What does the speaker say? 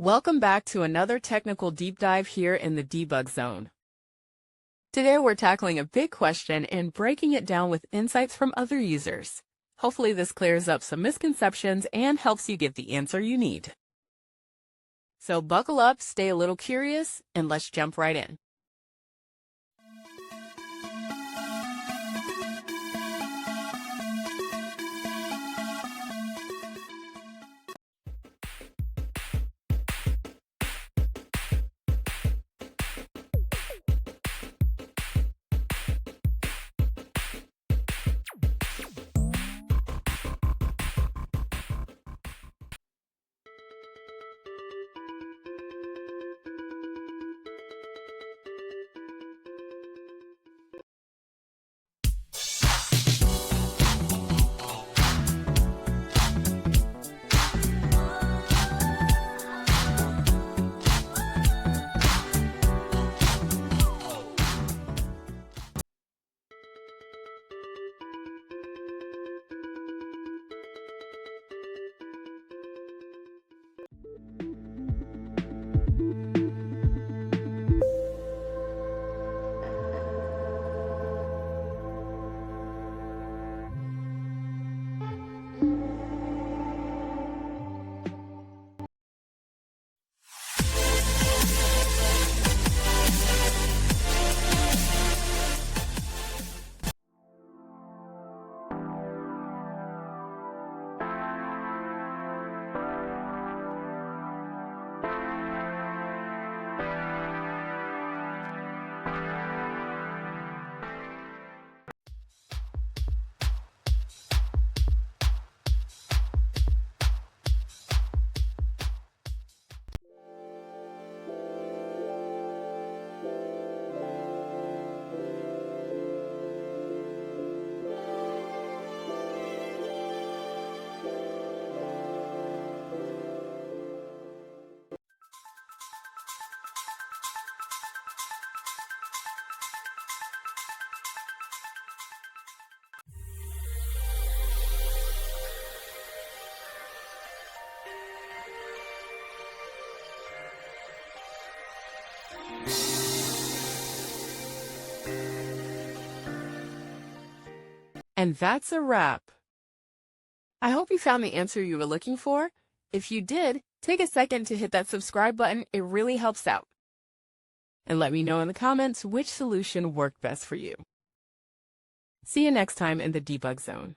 Welcome back to another technical deep dive here in the debug zone. Today we're tackling a big question and breaking it down with insights from other users. Hopefully this clears up some misconceptions and helps you get the answer you need. So buckle up, stay a little curious, and let's jump right in. And that's a wrap. I hope you found the answer you were looking for. If you did, take a second to hit that subscribe button. It really helps out. And let me know in the comments which solution worked best for you. See you next time in the debug zone.